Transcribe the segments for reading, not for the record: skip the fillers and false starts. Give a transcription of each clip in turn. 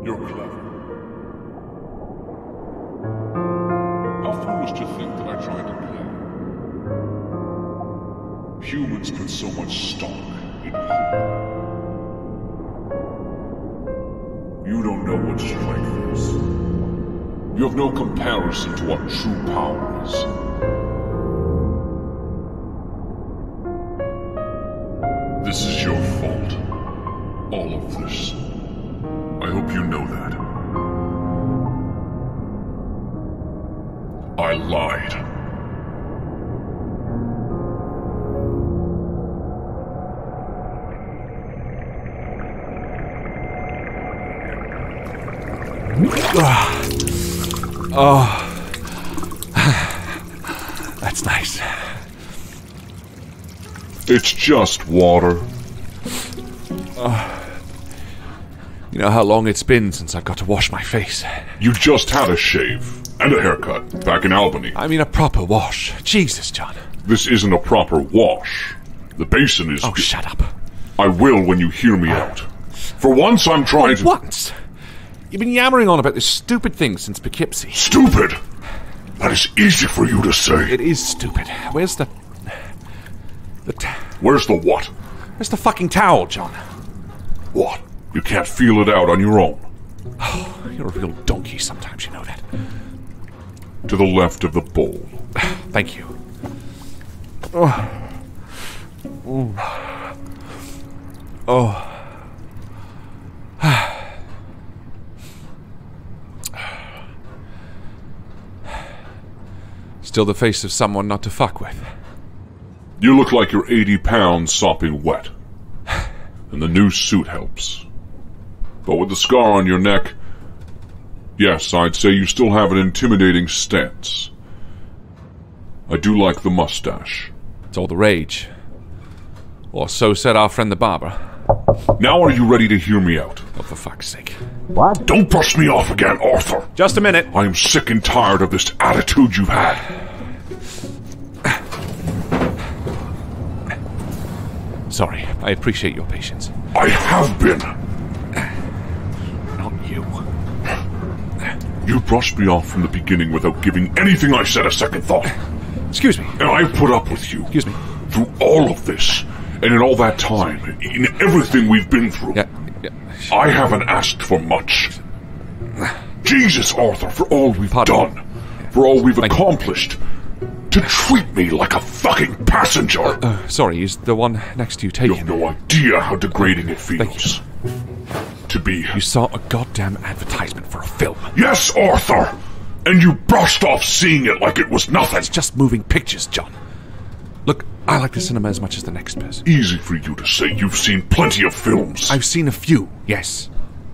You're clever. How foolish to think that I tried to play. Humans put so much stock in hope. You don't know what strength is. You have no comparison to what true power is. This is your fault. All of this. I hope you know that. I lied. Oh, that's nice. It's just water. You know how long it's been since I've got to wash my face? You just had a shave and a haircut back in Albany. I mean a proper wash. Jesus, John. This isn't a proper wash. The basin is... Oh, shut up. I will when you hear me out. For once, I'm trying to... Once? You've been yammering on about this stupid thing since Poughkeepsie. Stupid? That is easy for you to say. It is stupid. Where's the... Where's the what? Where's the fucking towel, John? What? You can't feel it out on your own? Oh, you're a real donkey sometimes, you know that. To the left of the bowl. Thank you. Oh. Oh. Still the face of someone not to fuck with. You look like you're 80 pounds sopping wet. And the new suit helps. But with the scar on your neck, yes, I'd say you still have an intimidating stance. I do like the mustache. It's all the rage. Or so said our friend the barber. Now are you ready to hear me out? Oh, for fuck's sake. What? Don't brush me off again, Arthur. Just a minute. I am sick and tired of this attitude you've had. Sorry, I appreciate your patience. I have been. Not you. You brushed me off from the beginning without giving anything I said a second thought. Excuse me. And I've put up with you. Excuse me. Through all of this, and in all that time, in everything we've been through. Yeah. I haven't asked for much. Jesus, Arthur, for all we've done, for all we've accomplished, to treat me like a fucking passenger. Sorry, is the one next to you taken? You have no idea how degrading it feels. To be... You saw a goddamn advertisement for a film. Yes, Arthur! And you brushed off seeing it like it was nothing. It's just moving pictures, John. Look, I like the cinema as much as the next person. Easy for you to say. You've seen plenty of films. I've seen a few, yes.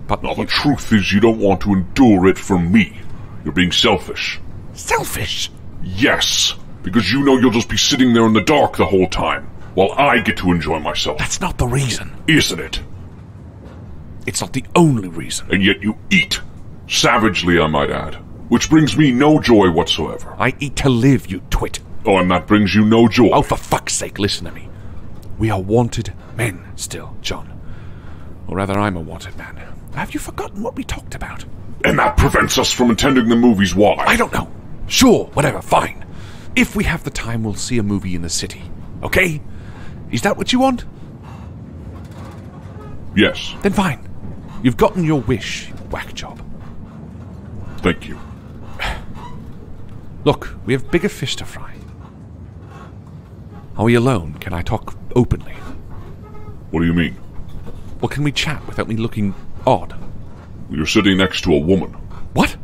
But now, the truth is you don't want to endure it for me. You're being selfish. Selfish? Yes, because you know you'll just be sitting there in the dark the whole time, while I get to enjoy myself. That's not the reason. Isn't it? It's not the only reason. And yet you eat. Savagely, I might add. Which brings me no joy whatsoever. I eat to live, you twit. Oh, and that brings you no joy. Oh, for fuck's sake, listen to me. We are wanted men still, John. Or rather, I'm a wanted man. Have you forgotten what we talked about? And that prevents us from attending the movies. Why? I don't know. Sure, whatever, fine. If we have the time, we'll see a movie in the city. Okay? Is that what you want? Yes. Then fine. You've gotten your wish, you whack job. Thank you. Look, we have bigger fish to fry. Are we alone? Can I talk openly? What do you mean? Well, can we chat without me looking odd? You're sitting next to a woman. What?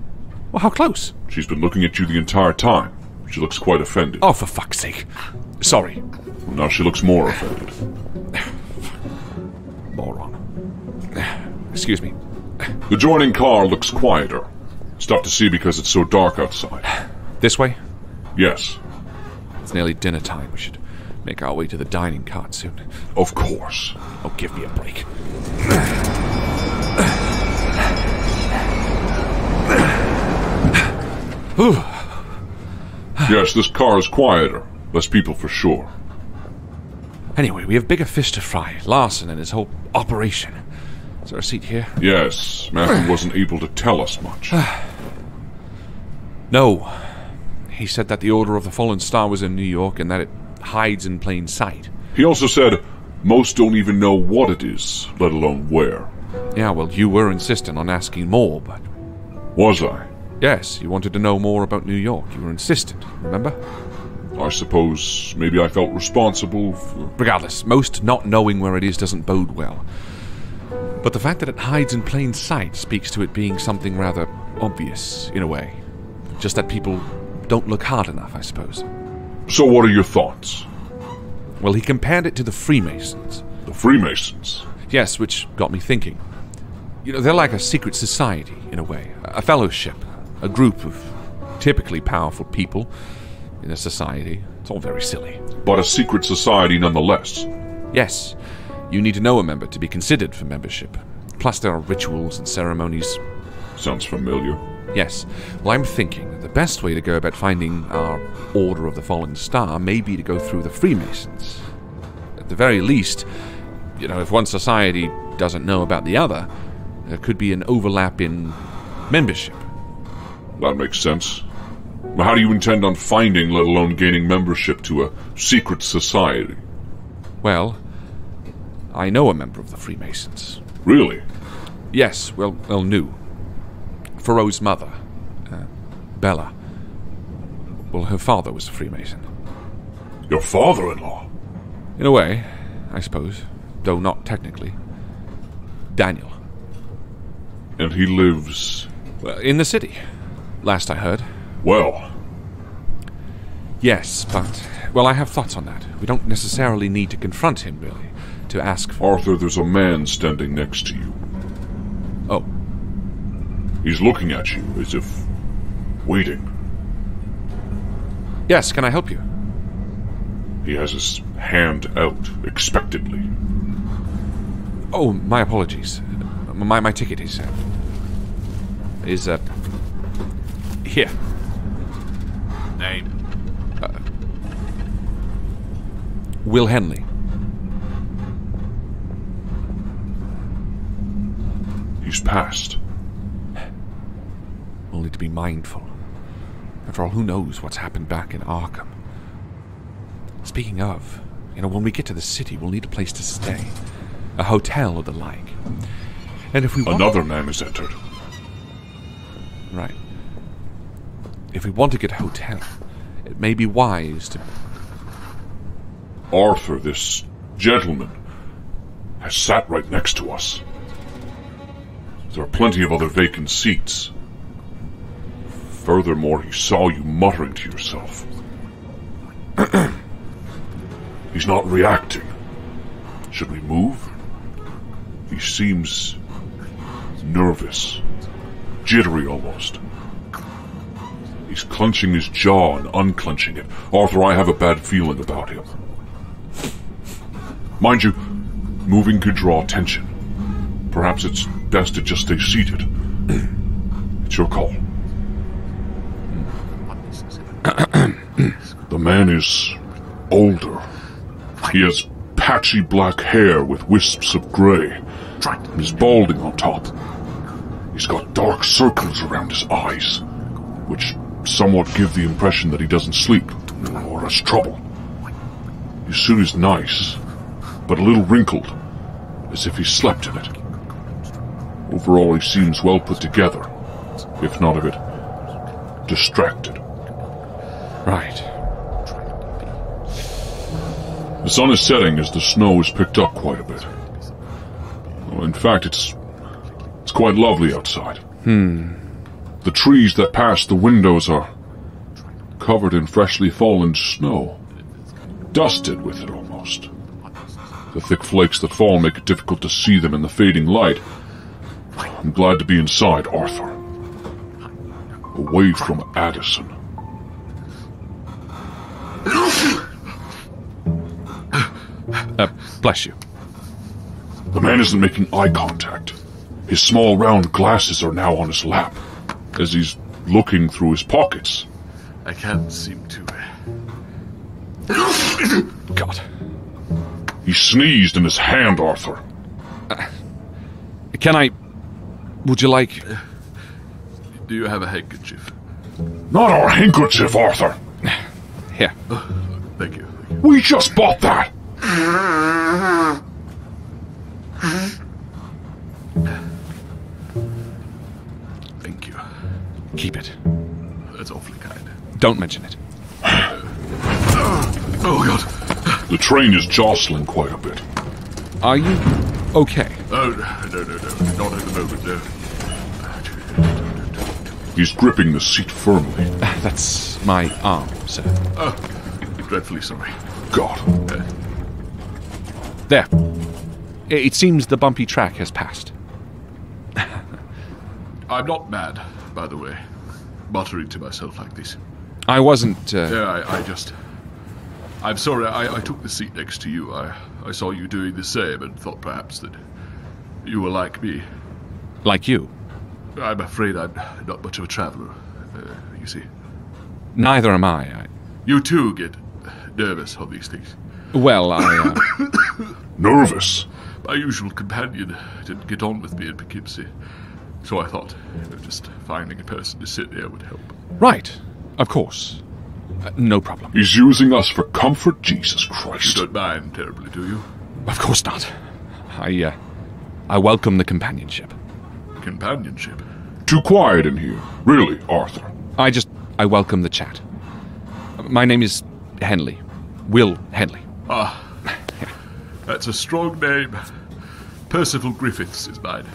Well, how close? She's been looking at you the entire time. She looks quite offended. Oh, for fuck's sake. Sorry. Well, now she looks more offended. Moron. Excuse me. The adjoining car looks quieter. It's tough to see because it's so dark outside. This way? Yes. It's nearly dinner time. We should make our way to the dining cart soon. Of course. Oh, give me a break. Yes, this car is quieter. Less people for sure. Anyway, we have bigger fish to fry. Larson and his whole operation. Is there a seat here? Yes, Matthew wasn't able to tell us much. No. He said that the Order of the Fallen Star was in New York and that it hides in plain sight. He also said most don't even know what it is, let alone where. Yeah, well, you were insistent on asking more, but... Was I? Yes, you wanted to know more about New York. You were insistent, remember? I suppose maybe I felt responsible for... Regardless, most not knowing where it is doesn't bode well. But the fact that it hides in plain sight speaks to it being something rather obvious, in a way. Just that people don't look hard enough, I suppose. So what are your thoughts? Well, he compared it to the Freemasons. The Freemasons? Yes, which got me thinking. You know, they're like a secret society, in a way. A fellowship. A group of typically powerful people in a society. It's all very silly. But a secret society nonetheless. Yes. You need to know a member to be considered for membership. Plus there are rituals and ceremonies. Sounds familiar. Yes. Well, I'm thinking that the best way to go about finding our Order of the Fallen Star may be to go through the Freemasons. At the very least, you know, if one society doesn't know about the other, there could be an overlap in membership. That makes sense. How do you intend on finding, let alone gaining membership to a secret society? Well, I know a member of the Freemasons. Really? Yes, well, knew. Thoreau's mother, Bella. Well, her father was a Freemason. Your father-in-law? In a way, I suppose, though not technically. Daniel. And he lives... Well, in the city, last I heard. Well... Yes, but... Well, I have thoughts on that. We don't necessarily need to confront him, really, to ask for... Arthur, there's a man standing next to you. Oh. He's looking at you, as if... waiting. Yes, can I help you? He has his hand out, expectantly. Oh, my apologies. My ticket is here. Name? Will Henley. He's passed. Only to be mindful. After all, who knows what's happened back in Arkham? Speaking of, you know, when we get to the city, we'll need a place to stay. A hotel or the like. And if we want... Another man has entered. Right. If we want to get a hotel, it may be wise to... Arthur, this gentleman, has sat right next to us. There are plenty of other vacant seats. Furthermore, he saw you muttering to yourself. He's not reacting. Should we move? He seems nervous, jittery almost. He's clenching his jaw and unclenching it. Arthur, I have a bad feeling about him. Mind you, moving could draw attention. Perhaps it's best to just stay seated. It's your call. The man is older. He has patchy black hair with wisps of gray. And is balding on top. He's got dark circles around his eyes, which somewhat give the impression that he doesn't sleep, or has trouble. His suit is nice, but a little wrinkled, as if he slept in it. Overall, he seems well put together, if not a bit distracted. Right. The sun is setting as the snow has picked up quite a bit. Well, in fact, it's quite lovely outside. The trees that pass the windows are covered in freshly fallen snow. Dusted with it almost. The thick flakes that fall make it difficult to see them in the fading light. I'm glad to be inside, Arthur. Away from Addison. Bless you. The man isn't making eye contact. His small round glasses are now on his lap, as he's looking through his pockets. I can't seem to... God. He sneezed in his hand, Arthur. Can I... Would you like... Do you have a handkerchief? Not our handkerchief, Arthur. Here. Thank you. We just bought that. Thank you. Keep it. That's awfully kind. Don't mention it. Oh, God. The train is jostling quite a bit. Are you okay? Oh, no. Not at the moment, no. He's gripping the seat firmly. That's my arm, sir. Oh, dreadfully sorry. God. There. It seems the bumpy track has passed. I'm not mad, by the way. Muttering to myself like this. I wasn't... I'm sorry, I took the seat next to you. I saw you doing the same and thought perhaps that you were like me. Like you? I'm afraid I'm not much of a traveler, you see. Neither am I. You too get nervous on these things. Well, I... Nervous. My usual companion didn't get on with me in Poughkeepsie, so I thought just finding a person to sit there would help. Right. Of course. No problem. He's using us for comfort, Jesus You Christ. don't mind terribly, do you? Of course not. I welcome the companionship. Companionship? Too quiet in here. Really, Arthur. I welcome the chat. My name is Henley. Will Henley. Ah, that's a strong name. Percival Griffiths is mine.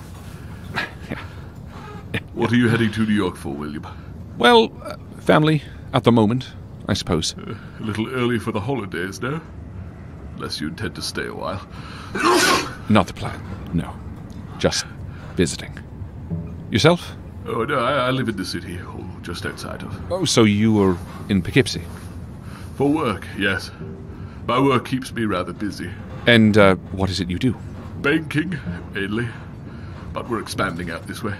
What are you heading to New York for, William? Well, family, at the moment, I suppose. A little early for the holidays, no? Unless you intend to stay a while. Not the plan, no. Just visiting. Yourself? Oh, no, I live in the city, or just outside of. Oh, so you were in Poughkeepsie. For work, yes. My work keeps me rather busy. And, what is it you do? Banking, mainly. But we're expanding out this way.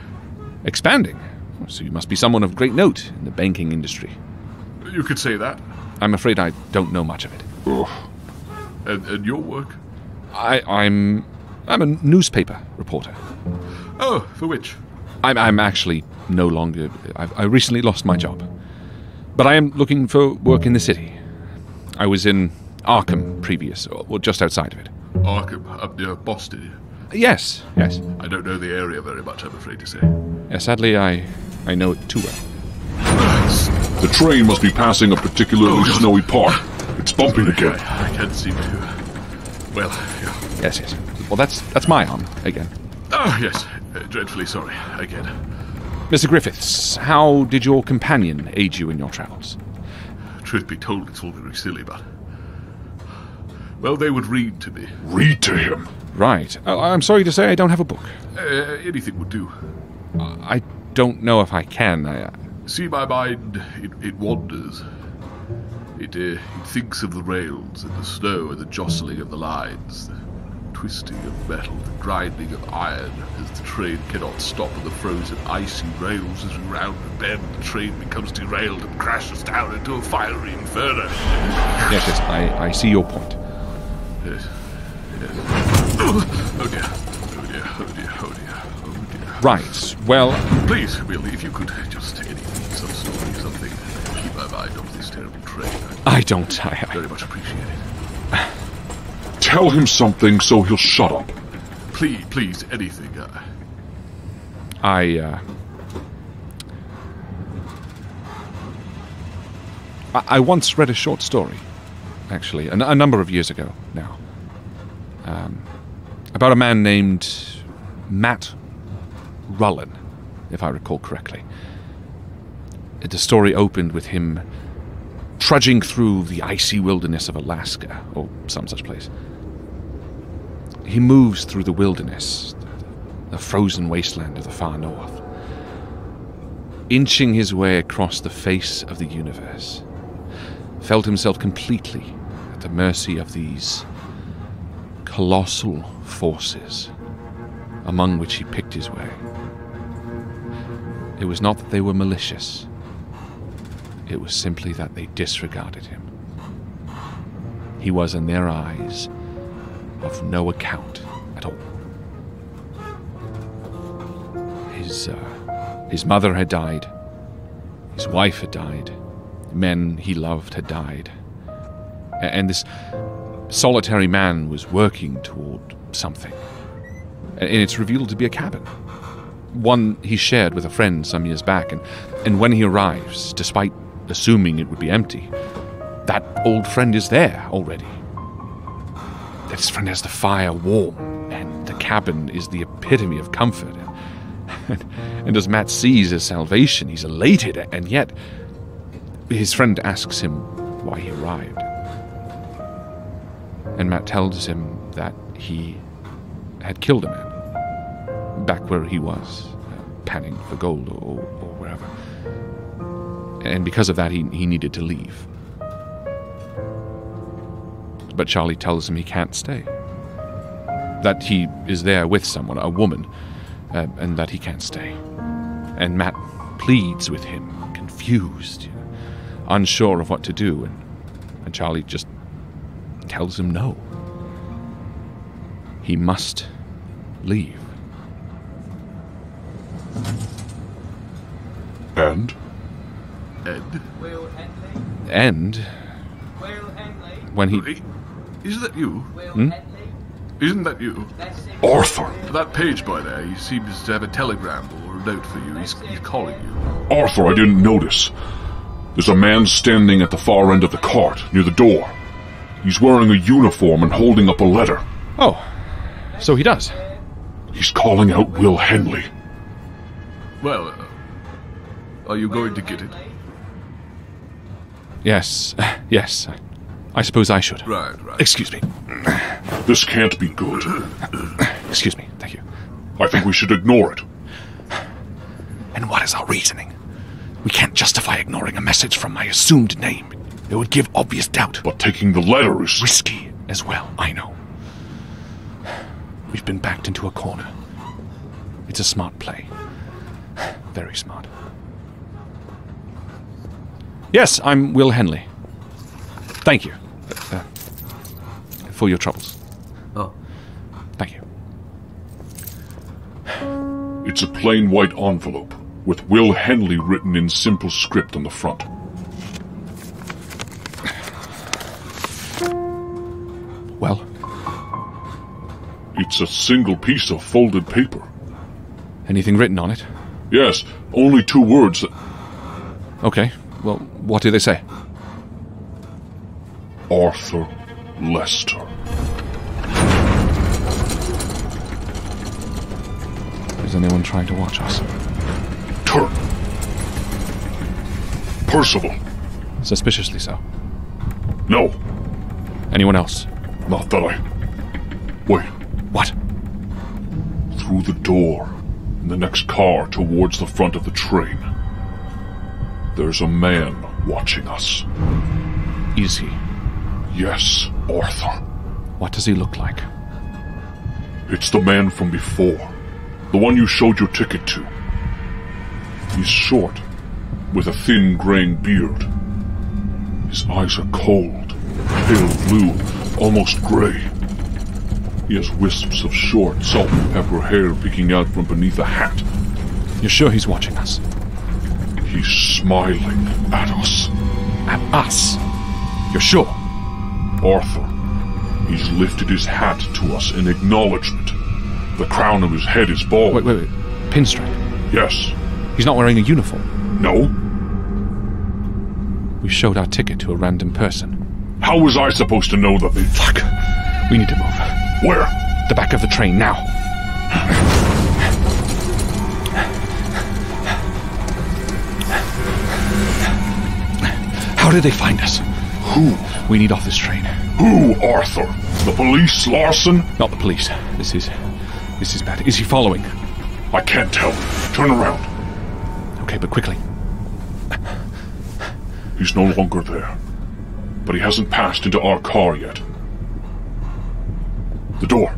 Expanding? So you must be someone of great note in the banking industry. You could say that. I'm afraid I don't know much of it. Ugh. And your work? I'm a newspaper reporter. Oh, for which? I'm actually no longer... I recently lost my job. But I am looking for work in the city. I was in Arkham previous, or just outside of it. Arkham, up near Boston. Yes. I don't know the area very much, I'm afraid to say. Yeah, sadly, I know it too well. The train must be passing a particularly snowy part. It's bumping again. I can't seem to... Well, yeah. Yes. Well, that's my arm, again. Oh, yes. Dreadfully sorry, again. Mr. Griffiths, how did your companion aid you in your travels? Truth be told, it's all very silly, but... Well, they would read to me. Read to him. Right. I'm sorry to say I don't have a book. Anything would do. I don't know if I can. See, my mind, it wanders. It thinks of the rails and the snow and the jostling of the lines, the twisting of metal, the grinding of iron, as the train cannot stop on the frozen, icy rails as we round a bend. The train becomes derailed and crashes down into a fiery inferno. Yes, I see your point. Yes. Oh dear. Right. Well, Please, Willie, if you could just anything, some story, something, keep my mind off this terrible train. I don't. Very much appreciate it. Tell him something so he'll shut up. Please, anything. I once read a short story, actually, a number of years ago now, about a man named Matt Rullen, if I recall correctly. The story opened with him trudging through the icy wilderness of Alaska, or some such place. He moves through the wilderness, the frozen wasteland of the far north, inching his way across the face of the universe, felt himself completely at the mercy of these colossal forces among which he picked his way. It was not that they were malicious. It was simply that they disregarded him. He was, in their eyes, of no account at all. His mother had died. His wife had died. Men he loved had died. And this solitary man was working toward something. And it's revealed to be a cabin. One he shared with a friend some years back. And when he arrives, despite assuming it would be empty, that old friend is there already. That his friend has the fire warm, and the cabin is the epitome of comfort. And as Matt sees his salvation, he's elated, and yet his friend asks him why he arrived. And Matt tells him that he had killed a man back where he was, panning for gold or wherever. And because of that, he needed to leave. But Charlie tells him he can't stay. That he is there with someone, a woman, and that he can't stay. And Matt pleads with him, confused, unsure of what to do, and Charlie just tells him no. He must leave. And? And when he... Isn't that you? Hmm? Isn't that you? Arthur! That page boy there, he seems to have a telegram or a note for you. He's calling you. Arthur, I didn't notice. There's a man standing at the far end of the cart, near the door. He's wearing a uniform and holding up a letter. Oh, so he does. He's calling out Will Henley. Well, are you going to get it? Yes, yes. I suppose I should. Right. Excuse me. This can't be good. Excuse me, thank you. I think we should ignore it. And what is our reasoning? We can't justify ignoring a message from my assumed name. It would give obvious doubt. But taking the letter is... risky as well, I know. We've been backed into a corner. It's a smart play. Very smart. Yes, I'm Will Henley. Thank you. For your troubles. Oh. Thank you. It's a plain white envelope, with Will Henley written in simple script on the front. Well? It's a single piece of folded paper. Anything written on it? Yes, only 2 words that... Okay, well, what do they say? Arthur Lester. Is anyone trying to watch us? Turn. Percival. Suspiciously so. No, Anyone else? not that I... Wait. What? Through the door, in the next car towards the front of the train. There's a man watching us. Is he? Yes, Arthur. What does he look like? It's the man from before. The one you showed your ticket to. He's short, with a thin graying beard. His eyes are cold, pale blue, almost gray. He has wisps of short, salt and pepper hair peeking out from beneath a hat. You're sure he's watching us? He's smiling at us. At us? You're sure? Arthur, he's lifted his hat to us in acknowledgement. The crown of his head is bald. Wait. Pinstripe? Yes. He's not wearing a uniform. No? We showed our ticket to a random person. How was I supposed to know that they... Fuck. We need to move. Where? The back of the train, now. How did they find us? Who? We need off this train. Who, Arthur? The police, Larson? Not the police. This is bad. Is he following? I can't tell. Turn around. Okay, but quickly. He's no longer there. But he hasn't passed into our car yet. The door.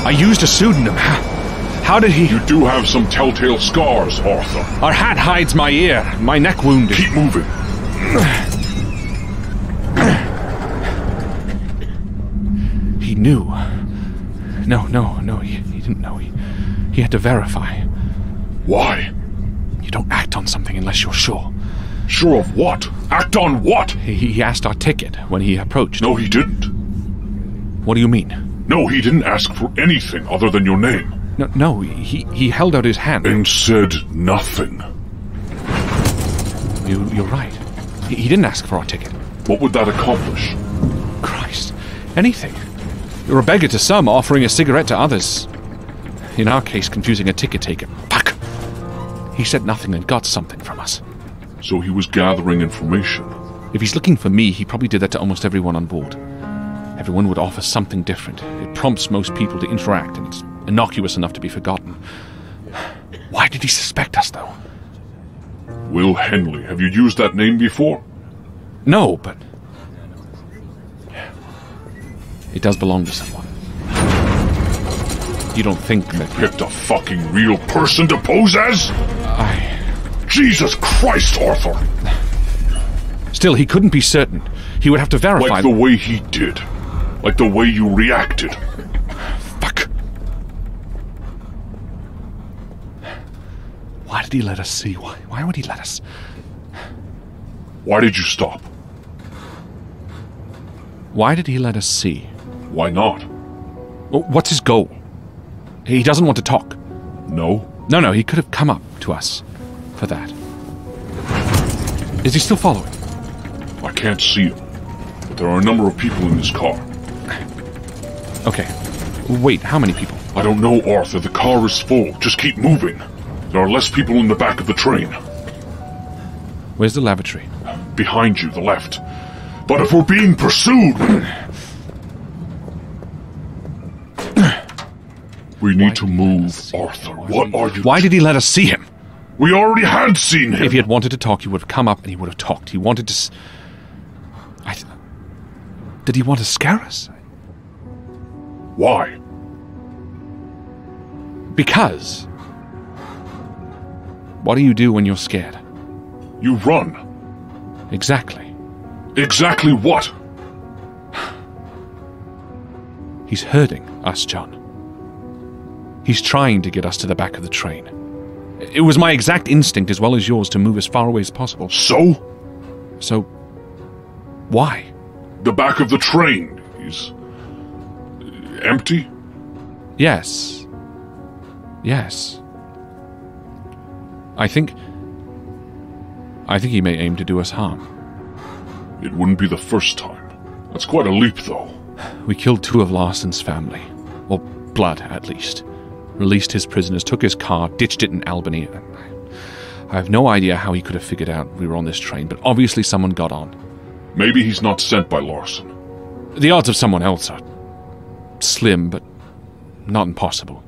I used a pseudonym. How did he... You do have some telltale scars, Arthur. Our hat hides my ear. My neck wounded. Keep moving. he knew. No, he didn't know. He had to verify. Why? You don't act on something unless you're sure. Sure of what? Act on what? He asked our ticket when he approached. No, he didn't. What do you mean? No, he didn't ask for anything other than your name. No, he held out his hand. And said nothing. You're right. He didn't ask for our ticket. What would that accomplish? Christ, anything. You're a beggar to some, offering a cigarette to others. In our case, confusing a ticket taker. Fuck! He said nothing and got something from us. So he was gathering information. If he's looking for me, he probably did that to almost everyone on board. Everyone would offer something different. It prompts most people to interact, and it's innocuous enough to be forgotten. Why did he suspect us, though? Will Henley. Have you used that name before? No, but... it does belong to someone. You don't think that... Picked a fucking real person to pose as? Jesus Christ, Arthur! Still, he couldn't be certain. He would have to verify... Like the way he did. Like the way you reacted. Fuck. Why did he let us see? Why would he let us? Why did you stop? Why did he let us see? Why not? What's his goal? He doesn't want to talk. No? No, he could have come up to us for that. Is he still following? I can't see him, but there are a number of people in this car. Okay. Wait, how many people? I don't know, Arthur. The car is full. Just keep moving. There are less people in the back of the train. Where's the lavatory? Behind you, the left. But if we're being pursued... we need to move, Arthur. What are you... Why did he let us see him? We already had seen him! If he had wanted to talk, he would have come up and he would have talked. He wanted to... Did he want to scare us? Why? Because... what do you do when you're scared? You run. Exactly. Exactly what? He's hurting us, John. He's trying to get us to the back of the train. It was my exact instinct, as well as yours, to move as far away as possible. So? So... why? The back of the train is... empty? Yes. I think he may aim to do us harm. It wouldn't be the first time. That's quite a leap, though. We killed 2 of Larson's family. Or blood, at least. Released his prisoners, took his car, ditched it in Albany. I have no idea how he could have figured out we were on this train, but obviously someone got on. Maybe he's not sent by Larson. The odds of someone else are slim, but not impossible.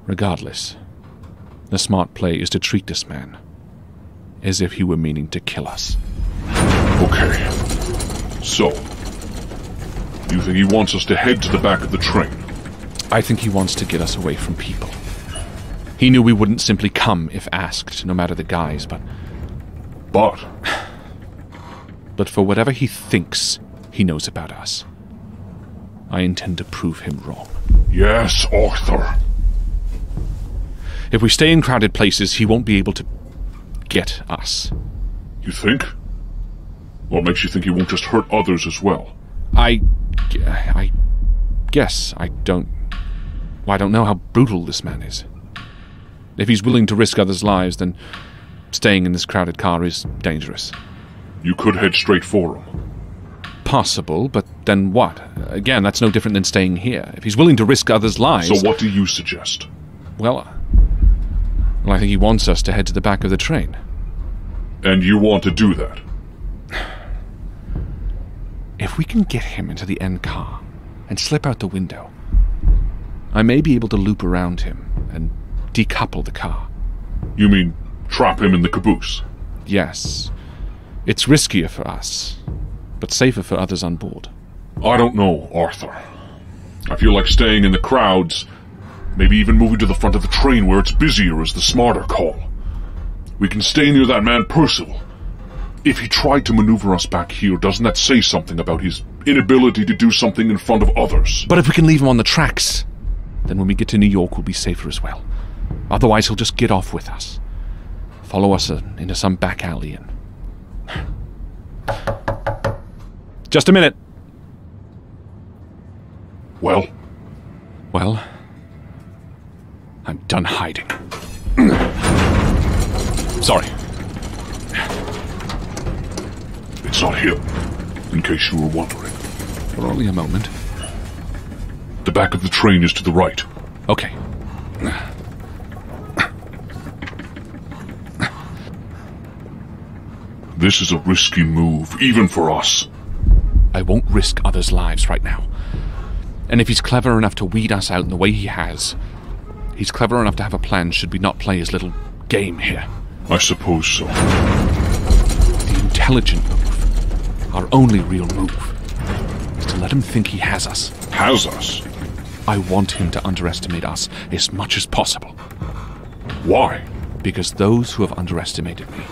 Regardless, the smart play is to treat this man as if he were meaning to kill us. Okay. So, you think he wants us to head to the back of the train? I think he wants to get us away from people. He knew we wouldn't simply come if asked, no matter the guise, but for whatever he thinks he knows about us, I intend to prove him wrong. Yes, Arthur. If we stay in crowded places, he won't be able to get us. You think? What makes you think he won't just hurt others as well? I guess I don't know how brutal this man is. If he's willing to risk others' lives, then staying in this crowded car is dangerous. You could head straight for him. Possible, but then what? Again, that's no different than staying here. If he's willing to risk others' lives... So what do you suggest? Well, I think he wants us to head to the back of the train. And you want to do that? If we can get him into the end car and slip out the window, I may be able to loop around him and decouple the car. You mean trap him in the caboose? Yes. It's riskier for us, but safer for others on board. I don't know, Arthur. I feel like staying in the crowds, maybe even moving to the front of the train where it's busier is the smarter call. We can stay near that man Percival. If he tried to maneuver us back here, doesn't that say something about his inability to do something in front of others? But if we can leave him on the tracks, then when we get to New York, we'll be safer as well. Otherwise, he'll just get off with us. Follow us into some back alley and... Just a minute. Well? Well, I'm done hiding. Sorry. It's not him, in case you were wondering. For only a moment. The back of the train is to the right. Okay. This is a risky move, even for us. I won't risk others' lives right now. And if he's clever enough to weed us out in the way he has, he's clever enough to have a plan should we not play his little game here. I suppose so. The intelligent move, our only real move, is to let him think he has us. Has us? I want him to underestimate us as much as possible. Why? Because those who have underestimated me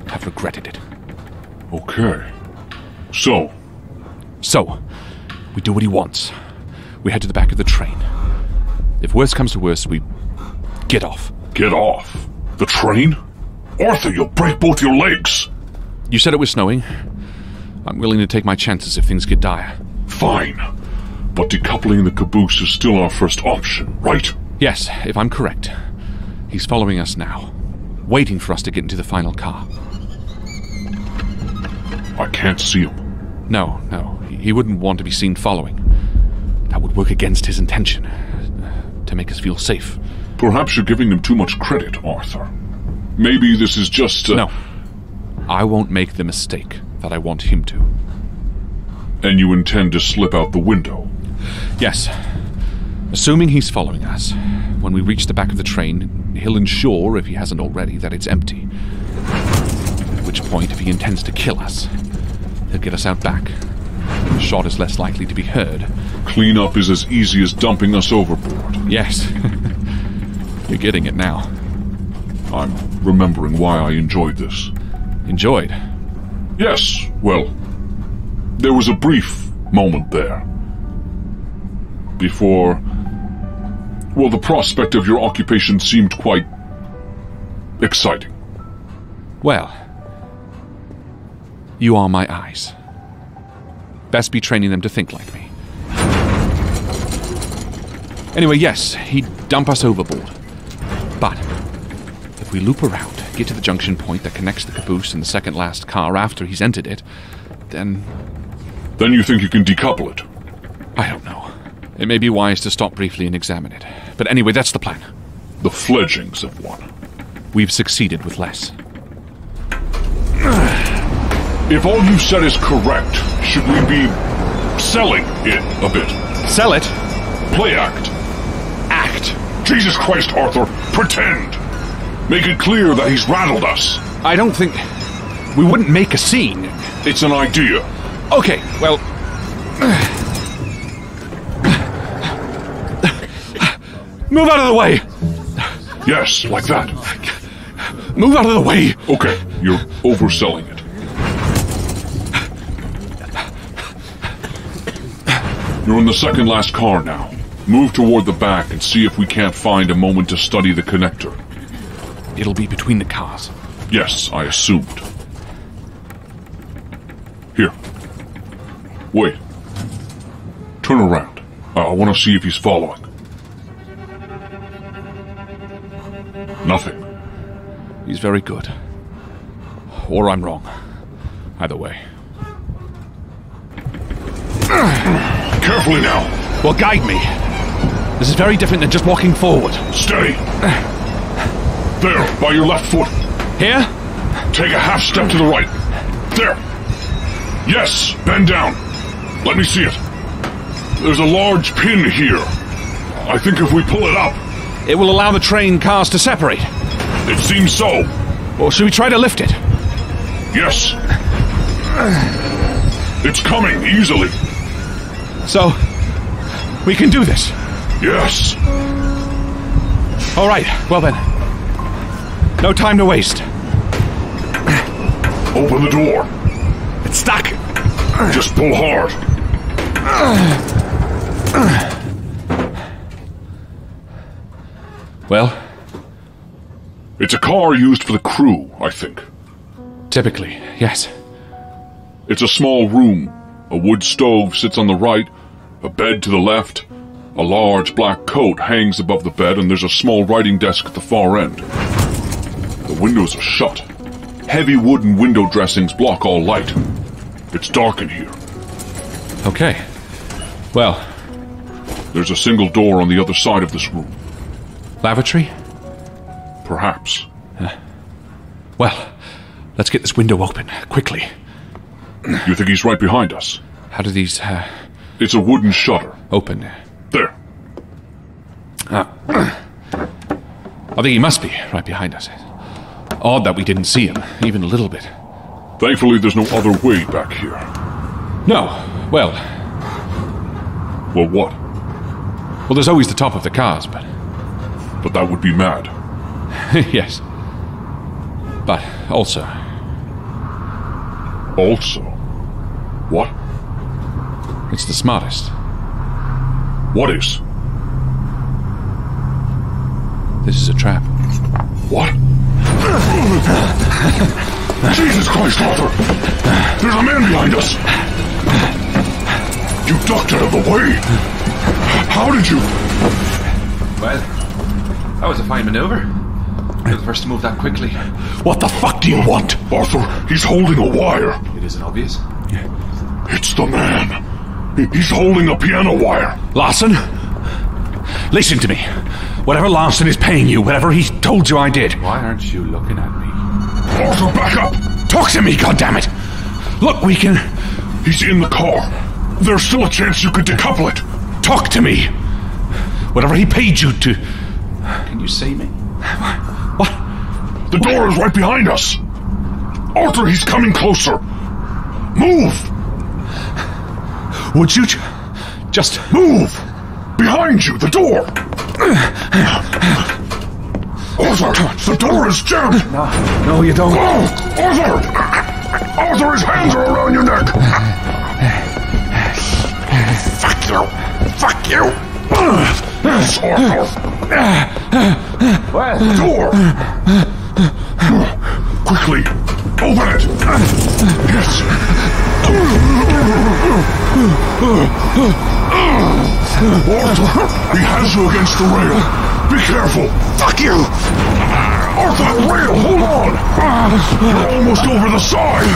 have regretted it. Okay. So, we do what he wants. We head to the back of the train. If worse comes to worse, we get off. Get off? The train? Arthur, you'll break both your legs! You said it was snowing. I'm willing to take my chances if things get dire. Fine. But decoupling the caboose is still our first option, right? Yes, if I'm correct. He's following us now, waiting for us to get into the final car. I can't see him. No, he wouldn't want to be seen following. That would work against his intention, to make us feel safe. Perhaps you're giving him too much credit, Arthur. Maybe this is just No. I won't make the mistake that I want him to. And you intend to slip out the window? Yes. Assuming he's following us, when we reach the back of the train, he'll ensure, if he hasn't already, that it's empty. At which point, if he intends to kill us, he'll get us out back. The shot is less likely to be heard. Cleanup is as easy as dumping us overboard. Yes. You're getting it now. I'm remembering why I enjoyed this. Enjoyed? Yes, well, there was a brief moment there. Before... Well, the prospect of your occupation seemed quite... exciting. Well, you are my eyes. Best be training them to think like me. Anyway, yes, he'd dump us overboard. But if we loop around, get to the junction point that connects the caboose and the second last car after he's entered it, then... Then you think you can decouple it? I don't know. It may be wise to stop briefly and examine it. But anyway, that's the plan. The fledglings of one. We've succeeded with less. If all you said is correct, should we be selling it a bit? Sell it? Play act. Act. Jesus Christ, Arthur, pretend. Make it clear that he's rattled us. I don't think... We wouldn't make a scene. It's an idea. Okay, well... Move out of the way! Yes, like that. Move out of the way! Okay, you're overselling it. You're in the second last car now. Move toward the back and see if we can't find a moment to study the connector. It'll be between the cars. Yes, I assumed. Here. Wait. Turn around. I want to see if he's following. Nothing. He's very good. Or I'm wrong. Either way. Carefully now. Well, guide me. This is very different than just walking forward. Steady. There, by your left foot. Here? Take a half step to the right. There. Yes, bend down. Let me see it. There's a large pin here. I think if we pull it up... It will allow the train cars to separate. It seems so. Or should we try to lift it? Yes. It's coming, easily. So, we can do this? Yes. All right, well then. No time to waste. Open the door. It's stuck. Just pull hard. Well? It's a car used for the crew, I think. Typically, yes. It's a small room. A wood stove sits on the right, a bed to the left. A large black coat hangs above the bed, and there's a small writing desk at the far end. The windows are shut. Heavy wooden window dressings block all light. It's dark in here. Okay. Well... There's a single door on the other side of this room. Lavatory? Perhaps. Well, let's get this window open, quickly. You think he's right behind us? How do these, It's a wooden shutter. open? There. I think he must be right behind us. Odd that we didn't see him, even a little bit. Thankfully, there's no other way back here. No, well, Well, what? there's always the top of the cars, but... But that would be mad. yes. But also... Also? What? It's the smartest. What is? This is a trap. What? Jesus Christ, Arthur! There's a man behind us! You ducked out of the way! How did you? Well, that was a fine maneuver. You're the first to move that quickly. What the fuck do you want? Arthur, he's holding a wire. It isn't obvious. It's the man. He's holding a piano wire. Larson? Listen to me. Whatever Larson is paying you, whatever he told you I did. Why aren't you looking at me? Arthur, back up! Talk to me, goddammit! Look, we can... He's in the car. There's still a chance you could decouple it. Talk to me! Whatever he paid you to... Can you see me? What? The door is right behind us. Arthur, he's coming closer. Move! Would you just... Move! Behind you, the door! Arthur, the door is jammed! No, you don't. Oh, Arthur! Arthur, his hands are around your neck! Fuck you! Fuck you! Yes, Arthur! Well, The door! Quickly! Open it! Yes! Arthur! He has you against the rail! Be careful! Fuck you! Arthur, rail! Hold on! You're almost over the side!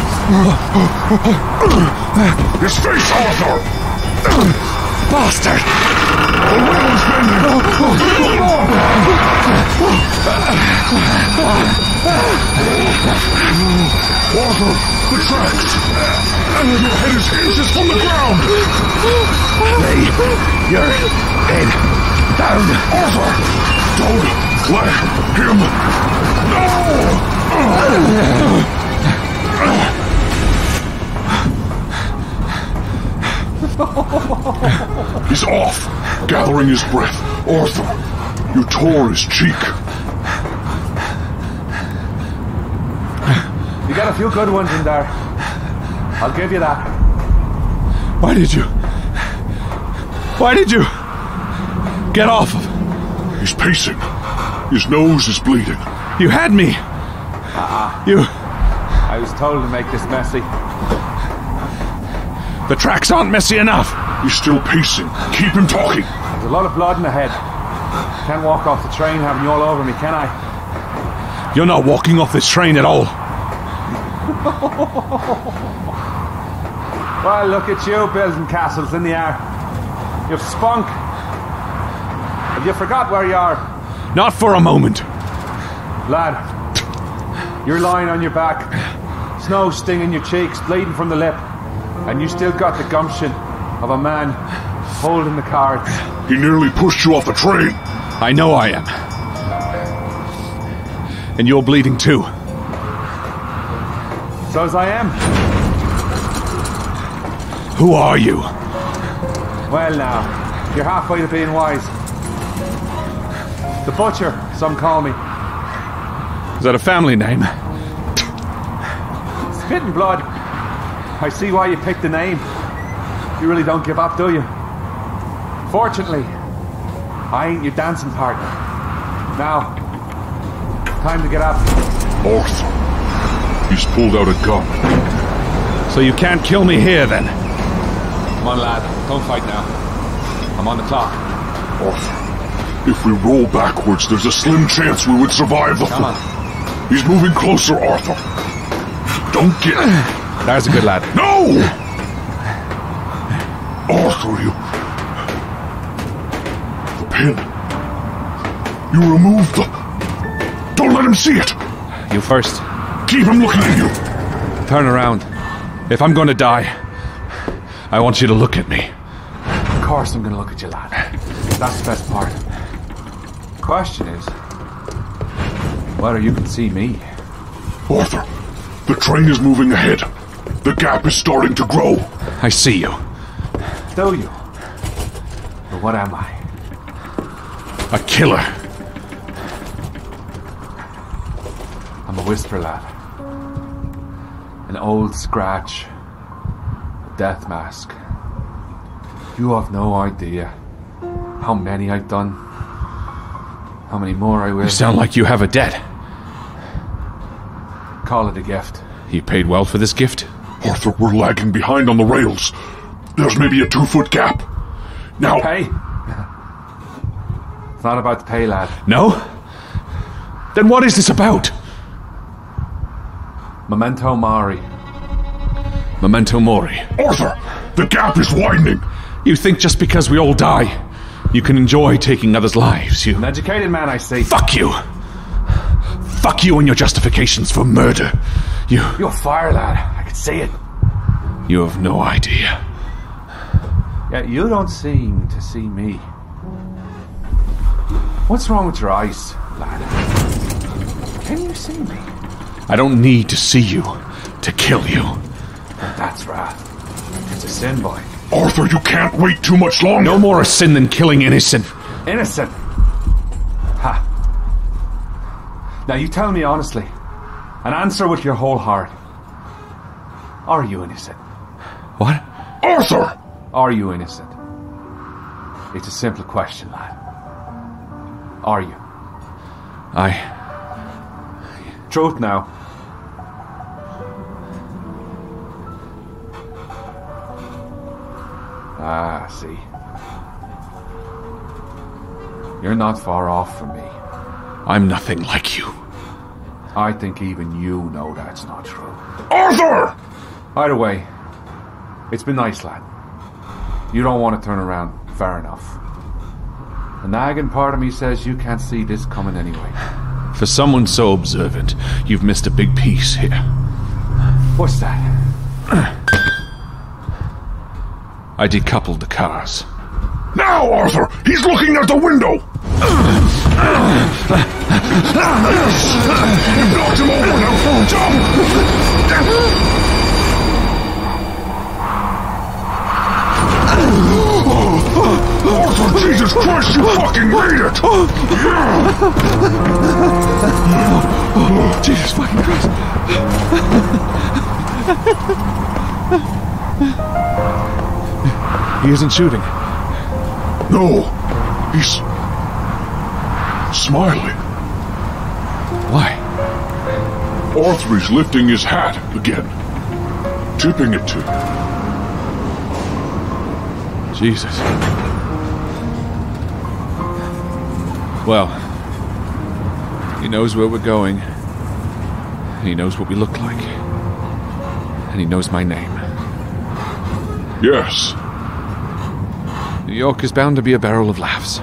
His face, Arthur! bastard! The rail is bending! Hold on! Arthur, the tracks! Your head is inches from the ground! Lay your head down. Arthur! Don't let him... No! He's off, gathering his breath. Arthur, you tore his cheek. You got a few good ones in there. I'll give you that. Why did you get off of? He's pacing. His nose is bleeding. You had me. I was told to make this messy. The tracks aren't messy enough. He's still pacing. Keep him talking. There's a lot of blood in the head. Can't walk off the train having you all over me, can I? You're not walking off this train at all. Well, look at you building castles in the air. You've spunk. Have you forgot where you are? Not for a moment. Lad, you're lying on your back. Snow stinging your cheeks, bleeding from the lip. And you still got the gumption of a man holding the cards. He nearly pushed you off the train. I know I am. And you're bleeding too. So as I am. Who are you? Well now, you're halfway to being wise. The Butcher, some call me. Is that a family name? spitting blood. I see why you picked the name. You really don't give up, do you? Fortunately, I ain't your dancing partner. Now, time to get up. Arthur. He's pulled out a gun. So you can't kill me here, then? Come on, lad. Don't fight now. I'm on the clock. Arthur, if we roll backwards, there's a slim chance we would survive the Come on. He's moving closer, Arthur. Don't get... There's a good lad. No! Arthur, you... The pin. You removed the... Don't let him see it! You first. Keep him looking at you! Turn around. If I'm going to die, I want you to look at me. Of course I'm gonna look at you, lad. That's the best part. Question is, whether you can see me. Arthur, the train is moving ahead. The gap is starting to grow. I see you. Do you? But what am I? A killer. I'm a whisper lad. An old scratch. A death mask. You have no idea how many I've done. How many more I will. You sound like you have a debt. Call it a gift. You paid well for this gift? Arthur, we're lagging behind on the rails. There's maybe a 2-foot gap. Now... Pay? It's not about the pay, lad. No? Then what is this about? Memento Mori. Memento Mori. Arthur, the gap is widening. You think just because we all die, you can enjoy taking others' lives, you... An educated man, I see. Fuck you! Fuck you and your justifications for murder. You're fire, lad. I can see it. You have no idea. Yeah, you don't seem to see me. What's wrong with your eyes, lad? Can you see me? I don't need to see you to kill you. That's wrath. It's a sin, boy. Arthur, you can't wait too much longer. No more a sin than killing innocent. Innocent? Ha. Now you tell me honestly, and answer with your whole heart. Are you innocent? What? Arthur! Are you innocent? It's a simple question, lad. Are you? Truth now. Ah, see. You're not far off from me. I'm nothing like you. I think even you know that's not true. Arthur! Either way, it's been nice, lad. You don't want to turn around, fair enough. The nagging part of me says you can't see this coming anyway. For someone so observant, you've missed a big piece here. What's that? I decoupled the cars. Now, Arthur! He's looking at the window! You knocked him over now! Jump! Arthur, Jesus Christ, you fucking made it! Jesus fucking Christ! He isn't shooting. No, he's smiling. Why? Arthur is lifting his hat again, tipping it to you. Jesus. Well, he knows where we're going. He knows what we look like. And he knows my name. Yes. New York is bound to be a barrel of laughs.